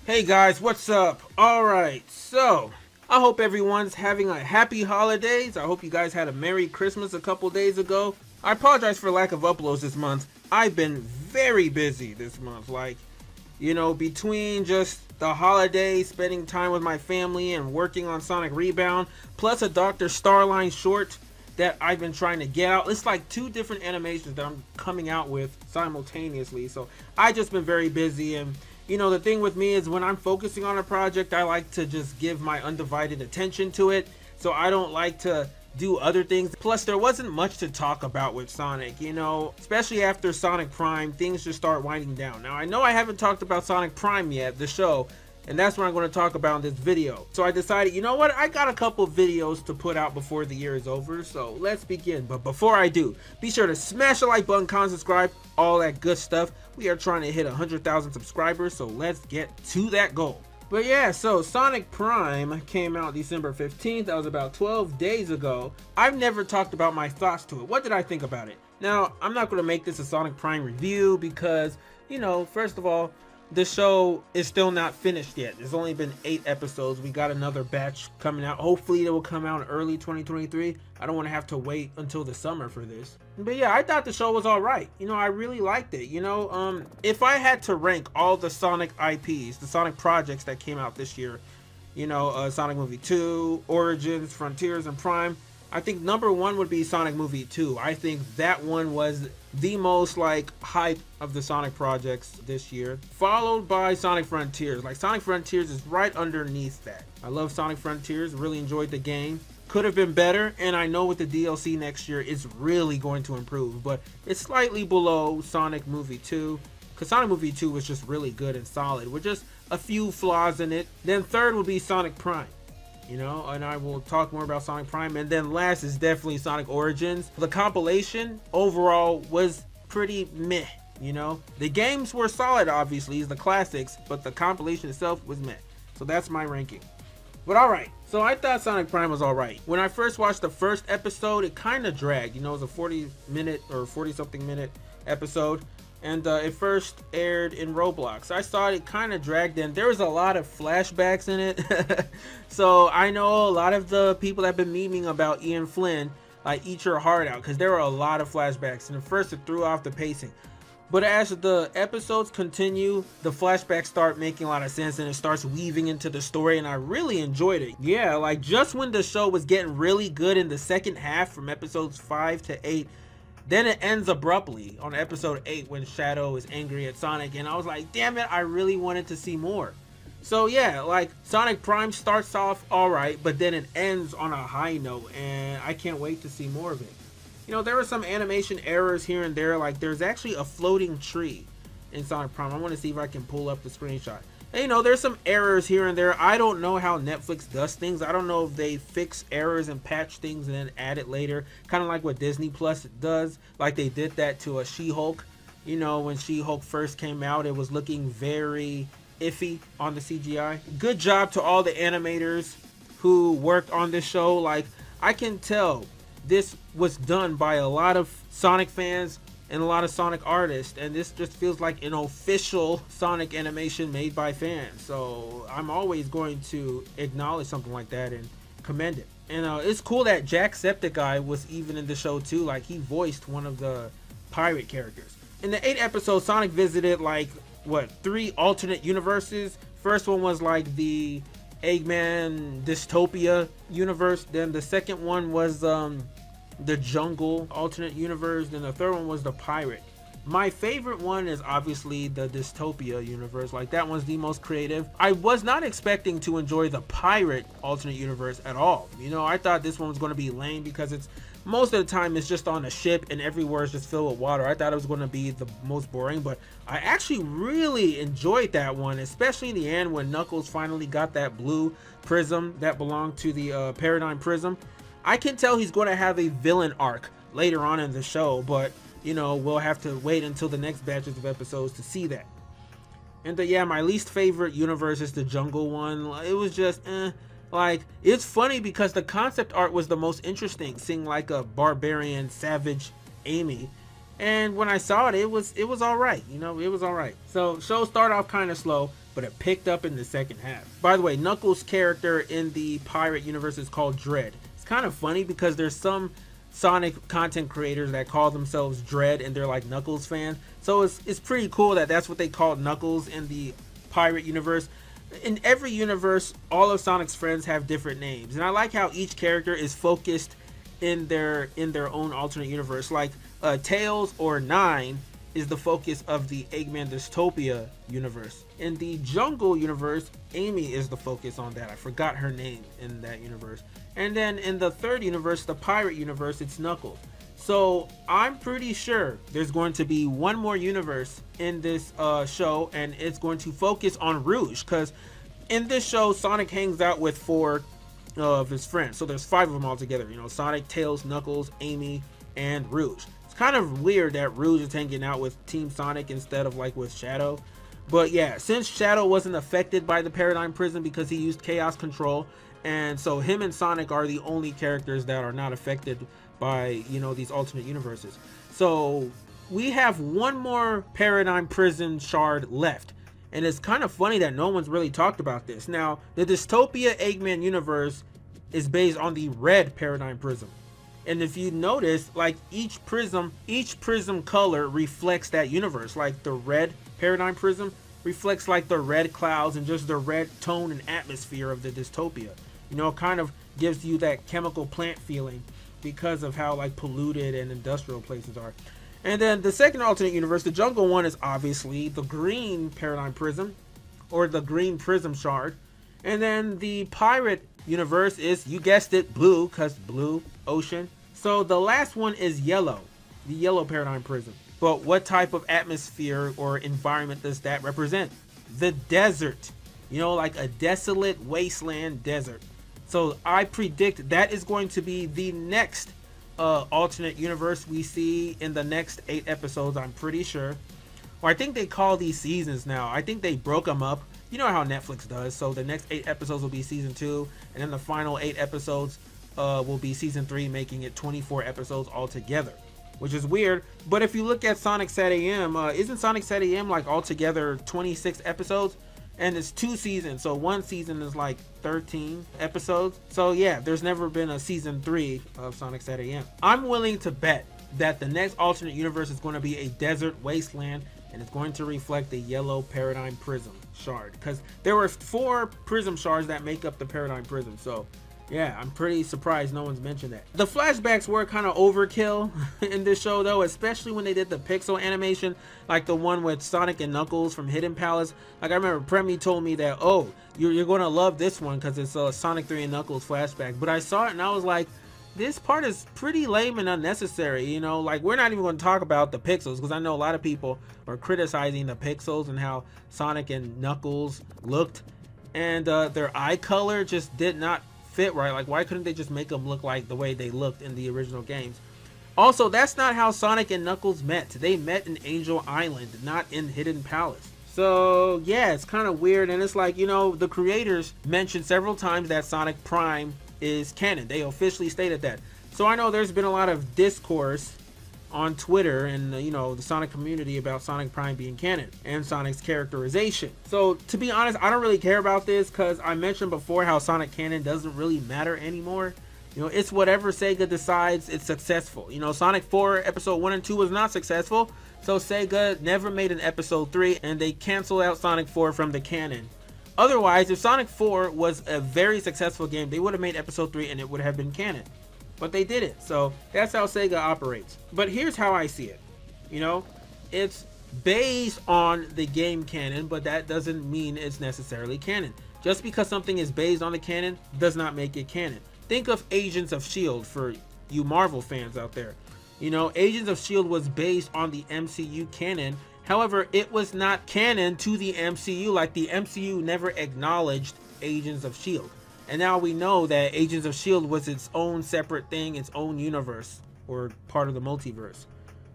Hey guys, what's up? Alright, so I hope everyone's having a happy holidays. I hope you guys had a Merry Christmas a couple days ago. I apologize for lack of uploads this month. I've been very busy this month. Between just the holidays, spending time with my family, and working on Sonic Rebound, plus a Dr. Starline short that I've been trying to get out. It's like two different animations that I'm coming out with simultaneously. So I just been very busy, and the thing with me is when I'm focusing on a project, I like to just give my undivided attention to it. So I don't like to do other things. Plus, there wasn't much to talk about with Sonic, especially after Sonic Prime, things just start winding down. Now, I know I haven't talked about Sonic Prime yet, the show, and that's what I'm going to talk about in this video. So I decided, you know what, I got a couple videos to put out before the year is over, so let's begin. But before I do, be sure to smash the like button, comment, subscribe, all that good stuff. We are trying to hit 100,000 subscribers, so let's get to that goal. But yeah, so Sonic Prime came out December 15th. That was about 12 days ago. I've never talked about my thoughts to it. What did I think about it? Now, I'm not going to make this a Sonic Prime review because, first of all, the show is still not finished yet. There's only been 8 episodes. We got another batch coming out. Hopefully it will come out in early 2023. I don't want to have to wait until the summer for this. But yeah, I thought the show was alright. I really liked it. If I had to rank all the Sonic IPs, the Sonic projects that came out this year, Sonic Movie 2, Origins, Frontiers, and Prime, I think number 1 would be Sonic Movie 2. I think that one was the most hype of the Sonic projects this year, followed by Sonic Frontiers. Sonic Frontiers is right underneath that. I love Sonic Frontiers, really enjoyed the game. Could have been better, and I know with the DLC next year it's really going to improve, but it's slightly below Sonic Movie 2, because Sonic Movie 2 was just really good and solid with just a few flaws in it. Then third would be Sonic Prime, and I will talk more about Sonic Prime. And then last is definitely Sonic Origins. The compilation overall was pretty meh. The games were solid, obviously, the classics, but the compilation itself was meh. So that's my ranking. But alright, so I thought Sonic Prime was alright. When I first watched the first episode, it kind of dragged. It was a 40-minute or 40-something minute episode. And it first aired in Roblox. I saw it kind of dragged in. There was a lot of flashbacks in it. So I know a lot of the people that have been memeing about Ian Flynn, eat your heart out, because there were a lot of flashbacks. And at first it threw off the pacing. But as the episodes continue, the flashbacks start making a lot of sense and it starts weaving into the story, and I really enjoyed it. Yeah, just when the show was getting really good in the second half from episodes 5 to 8, then it ends abruptly on episode 8 when Shadow is angry at Sonic, and I was like, damn it, I really wanted to see more. So yeah, Sonic Prime starts off alright, but then it ends on a high note, and I can't wait to see more of it. There were some animation errors here and there. There's actually a floating tree in Sonic Prime. I want to see if I can pull up the screenshot. And, there's some errors here and there. I don't know how Netflix does things. I don't know if they fix errors and patch things and then add it later. Kind of like what Disney Plus does. They did that to a She-Hulk. When She-Hulk first came out, it was looking very iffy on the CGI. Good job to all the animators who worked on this show. I can tell this was done by a lot of Sonic fans and a lot of Sonic artists, and this just feels like an official Sonic animation made by fans. So I'm always going to acknowledge something like that and commend it. And it's cool that Jacksepticeye was even in the show too. He voiced one of the pirate characters. In the 8 episodes, Sonic visited 3 alternate universes. First one was the Eggman Dystopia universe. Then the second one was the jungle alternate universe. Then the third one was the pirate. My favorite one is obviously the Dystopia universe. That one's the most creative. I was not expecting to enjoy the pirate alternate universe at all. I thought this one was going to be lame because it's most of the time it's just on a ship and everywhere is just filled with water. I thought it was going to be the most boring, but I actually really enjoyed that one, especially in the end when Knuckles finally got that blue prism that belonged to the Paradigm Prism. I can tell he's going to have a villain arc later on in the show, but we'll have to wait until the next batches of episodes to see that. And yeah, my least favorite universe is the jungle one. It was just it's funny because the concept art was the most interesting, seeing a barbarian savage Amy, and when I saw it, it was all right. It was all right. So show started off kind of slow, but it picked up in the second half. By the way, Knuckles' character in the Pirate universe is called Dread. It's kind of funny because there's some Sonic content creators that call themselves Dread and they're like Knuckles fans. So it's pretty cool that that's what they call Knuckles in the Pirate universe. In every universe, all of Sonic's friends have different names, and I like how each character is focused in their own alternate universe. Like Tails or Nine is the focus of the Eggman Dystopia universe. In the Jungle universe, Amy is the focus on that. I forgot her name in that universe. And then in the third universe, the Pirate universe, it's Knuckles. So I'm pretty sure there's going to be one more universe in this show, and it's going to focus on Rouge, because in this show Sonic hangs out with 4 of his friends. So there's 5 of them all together, you know, Sonic, Tails, Knuckles, Amy, and Rouge. It's kind of weird that Rouge is hanging out with Team Sonic instead of like with Shadow. But yeah, since Shadow wasn't affected by the Paradigm Prism because he used Chaos Control, and so him and Sonic are the only characters that are not affected by, you know, these alternate universes. So we have one more Paradigm Prism shard left, and it's kind of funny that no one's really talked about this. Now, the Dystopia Eggman universe is based on the red Paradigm Prism, and if you notice, like each prism color reflects that universe. Like the red Paradigm Prism reflects like the red clouds and just the red tone and atmosphere of the Dystopia. You know, it kind of gives you that chemical plant feeling because of how like polluted and industrial places are. And then the second alternate universe, the Jungle one, is obviously the green Paradigm Prism, or the green Prism shard. And then the Pirate universe is, you guessed it, blue, because blue ocean. So the last one is yellow, the yellow Paradigm Prism. But what type of atmosphere or environment does that represent? The desert, you know, like a desolate wasteland desert. So I predict that is going to be the next alternate universe we see in the next 8 episodes, I'm pretty sure. Or I think they call these seasons now. I think they broke them up. You know how Netflix does. So the next 8 episodes will be season 2, and then the final 8 episodes will be season 3, making it 24 episodes altogether, which is weird. But if you look at Sonic Sat AM, isn't Sonic Sat AM like altogether 26 episodes? And it's 2 seasons, so one season is like 13 episodes. So yeah, there's never been a season 3 of Sonic Sat AM. I'm willing to bet that the next alternate universe is going to be a desert wasteland, and it's going to reflect the yellow Paradigm Prism shard, because there were 4 Prism shards that make up the Paradigm Prism. So yeah, I'm pretty surprised no one's mentioned that. The flashbacks were kind of overkill in this show though, especially when they did the pixel animation, like the one with Sonic and Knuckles from Hidden Palace. Like I remember Premi told me that, oh, you're going to love this one because it's a Sonic 3 and Knuckles flashback. But I saw it and I was like, this part is pretty lame and unnecessary, you know? Like, we're not even going to talk about the pixels, because I know a lot of people are criticizing the pixels and how Sonic and Knuckles looked, and their eye color just did not fit right. Like, why couldn't they just make them look like the way they looked in the original games? Also, that's not how Sonic and Knuckles met. They met in Angel Island, not in Hidden Palace. So yeah, it's kind of weird. And it's like, you know, the creators mentioned several times that Sonic Prime is canon. They officially stated that. So I know there's been a lot of discourse on Twitter and you know, the Sonic community about Sonic Prime being canon and Sonic's characterization. So to be honest, I don't really care about this, because I mentioned before how Sonic canon doesn't really matter anymore. You know, it's whatever Sega decides it's successful. You know, Sonic 4 episode 1 and 2 was not successful, so Sega never made an episode 3, and they canceled out Sonic 4 from the canon. Otherwise, if Sonic 4 was a very successful game, they would have made episode 3 and it would have been canon. But they didn't, so that's how Sega operates. But here's how I see it. You know, it's based on the game canon, but that doesn't mean it's necessarily canon. Just because something is based on the canon does not make it canon. Think of Agents of S.H.I.E.L.D. for you Marvel fans out there. You know, Agents of S.H.I.E.L.D. was based on the MCU canon. However, it was not canon to the MCU. Like, the MCU never acknowledged Agents of S.H.I.E.L.D. And now we know that Agents of S.H.I.E.L.D. was its own separate thing, its own universe, or part of the multiverse.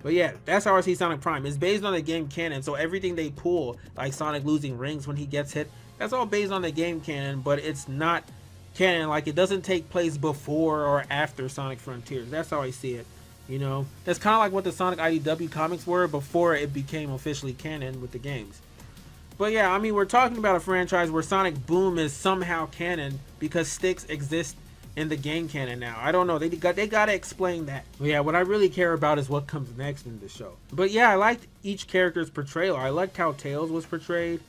But yeah, that's how I see Sonic Prime. It's based on the game canon, so everything they pull, like Sonic losing rings when he gets hit, that's all based on the game canon, but it's not canon. Like, it doesn't take place before or after Sonic Frontiers. That's how I see it. You know, that's kind of like what the Sonic IDW comics were before it became officially canon with the games. But yeah, I mean, we're talking about a franchise where Sonic Boom is somehow canon because sticks exist in the game canon now. I don't know. They gotta explain that. But yeah, what I really care about is what comes next in the show. But yeah, I liked each character's portrayal. I liked how Tails was portrayed,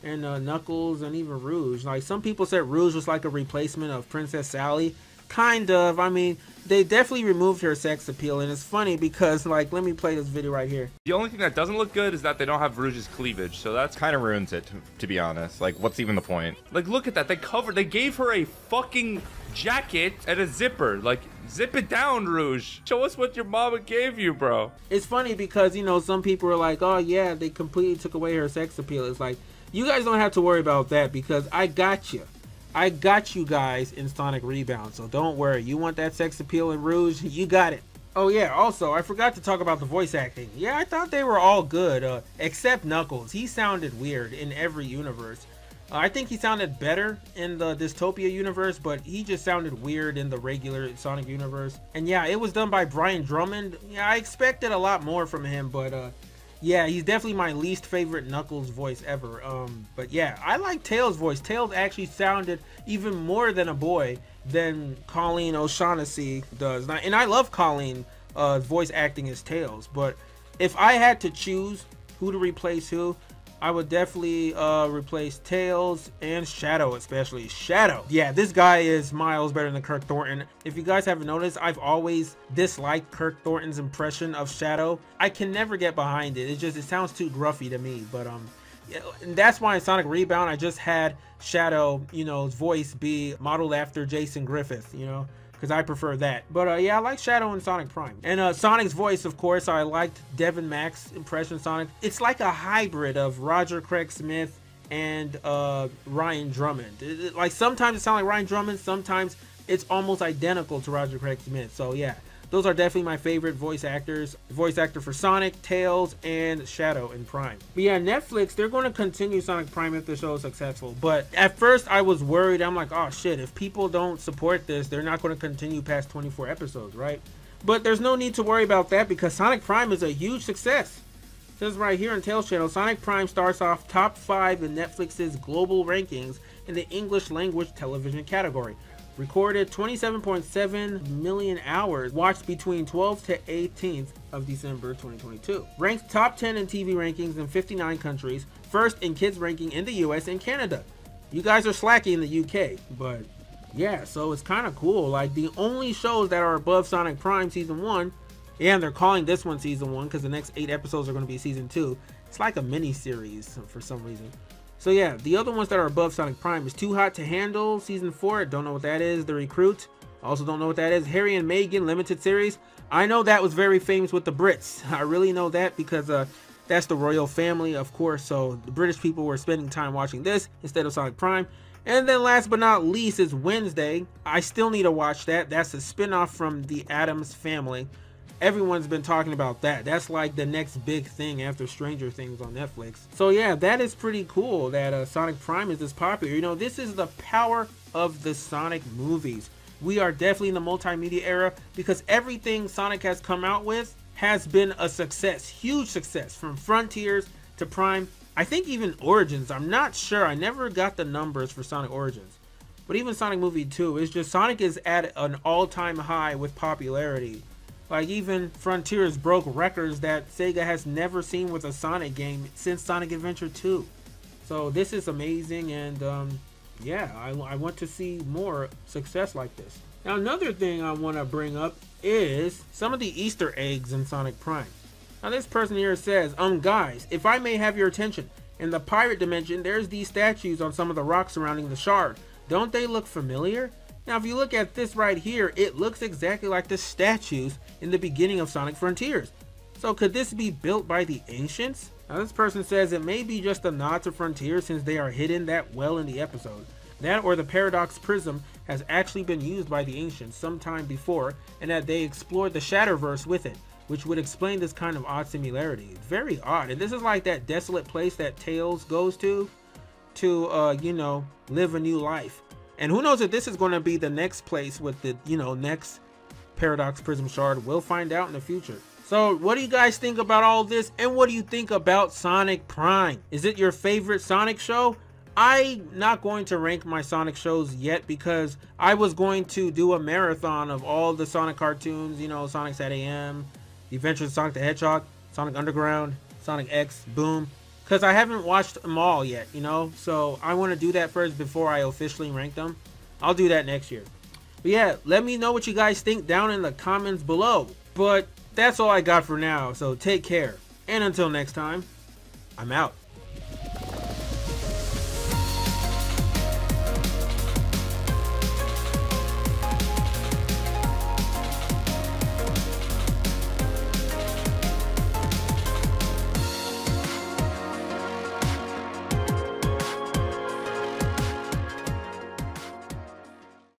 and Knuckles, and even Rouge. Like, some people said Rouge was like a replacement of Princess Sally. Kind of. I mean, they definitely removed her sex appeal, and it's funny because, like, let me play this video right here. The only thing that doesn't look good is that they don't have Rouge's cleavage, so that's kind of ruins it, to be honest. Like, what's even the point? Like, look at that. They gave her a fucking jacket and a zipper. Like, zip it down, Rouge. Show us what your mama gave you, bro. It's funny because, you know, some people are like, oh yeah, they completely took away her sex appeal. It's like, you guys don't have to worry about that because I got you. I got you guys in Sonic Rebound, so don't worry. You want that sex appeal in Rouge? You got it. Oh yeah, also, I forgot to talk about the voice acting. Yeah, I thought they were all good, except Knuckles. He sounded weird in every universe. I think he sounded better in the Dystopia universe, but he just sounded weird in the regular Sonic universe. And yeah, it was done by Brian Drummond. Yeah, I expected a lot more from him, but yeah, he's definitely my least favorite Knuckles voice ever. But yeah, I like Tails' voice. Tails actually sounded even more than a boy than Colleen O'Shaughnessy does. And I love Colleen voice acting as Tails. But if I had to choose who to replace who, I would definitely replace Tails and Shadow, especially Shadow. Yeah, this guy is miles better than Kirk Thornton. If you guys haven't noticed, I've always disliked Kirk Thornton's impression of Shadow. I can never get behind it. It sounds too gruffy to me. But yeah, and that's why in Sonic Rebound, I just had Shadow, you know, his voice be modeled after Jason Griffith, you know, because I prefer that. But yeah, I like Shadow and Sonic Prime. And Sonic's voice, of course, I liked Devin Mack's impression of Sonic. It's like a hybrid of Roger Craig Smith and Ryan Drummond. Like, sometimes it sounds like Ryan Drummond, sometimes it's almost identical to Roger Craig Smith. So yeah, those are definitely my favorite voice actors. Voice actor for Sonic, Tails, and Shadow in Prime. But yeah, Netflix, they're going to continue Sonic Prime if the show is successful. But at first I was worried. I'm like, oh shit, if people don't support this, they're not going to continue past 24 episodes, right? But there's no need to worry about that because Sonic Prime is a huge success. It says right here on Tails Channel, Sonic Prime starts off top 5 in Netflix's global rankings in the English language television category. Recorded 27.7 million hours watched between 12th to 18th of December 2022. Ranked top 10 in TV rankings in 59 countries. First in kids ranking in the US and Canada. You guys are slacking in the UK, but yeah, so it's kind of cool. Like, the only shows that are above Sonic Prime Season 1, yeah, and they're calling this one Season 1 because the next 8 episodes are going to be Season 2. It's like a mini-series for some reason. So yeah, the other ones that are above Sonic Prime is Too Hot to Handle, Season 4, don't know what that is. The Recruit, also don't know what that is. Harry and Meghan Limited Series, I know that was very famous with the Brits. I really know that because that's the royal family, of course, so the British people were spending time watching this instead of Sonic Prime. And then last but not least is Wednesday. I still need to watch that. That's a spin-off from the Addams Family. Everyone's been talking about that. That's like the next big thing after Stranger Things on Netflix. So yeah, that is pretty cool that Sonic Prime is this popular. You know, this is the power of the Sonic movies. We are definitely in the multimedia era because everything Sonic has come out with has been a success. Huge success, from Frontiers to Prime. I think even Origins. I'm not sure. I never got the numbers for Sonic Origins. But even Sonic Movie 2, it's just Sonic is at an all-time high with popularity. Like, even Frontiers broke records that Sega has never seen with a Sonic game since Sonic Adventure 2. So this is amazing, and yeah, I want to see more success like this. Now, another thing I want to bring up is some of the Easter eggs in Sonic Prime. Now, this person here says, guys, if I may have your attention, in the pirate dimension, there's these statues on some of the rocks surrounding the shard. Don't they look familiar? Now, if you look at this right here, it looks exactly like the statues in the beginning of Sonic Frontiers. So could this be built by the ancients? Now, this person says it may be just a nod to Frontiers since they are hidden that well in the episode. That or the Paradox Prism has actually been used by the ancients sometime before, and that they explored the Shatterverse with it, which would explain this kind of odd similarity. Very odd. And this is like that desolate place that Tails goes to you know, live a new life. And who knows if this is going to be the next place with the, you know, next Paradox Prism Shard. We'll find out in the future. So what do you guys think about all this, and what do you think about Sonic Prime? Is it your favorite Sonic show? I'm not going to rank my Sonic shows yet because I was going to do a marathon of all the Sonic cartoons, you know, Sonic Sat AM, The Adventures of Sonic the Hedgehog, Sonic Underground, Sonic X, Boom, because I haven't watched them all yet, you know, so I want to do that first before I officially rank them. I'll do that next year. But yeah, let me know what you guys think down in the comments below. But that's all I got for now, so take care. And until next time, I'm out.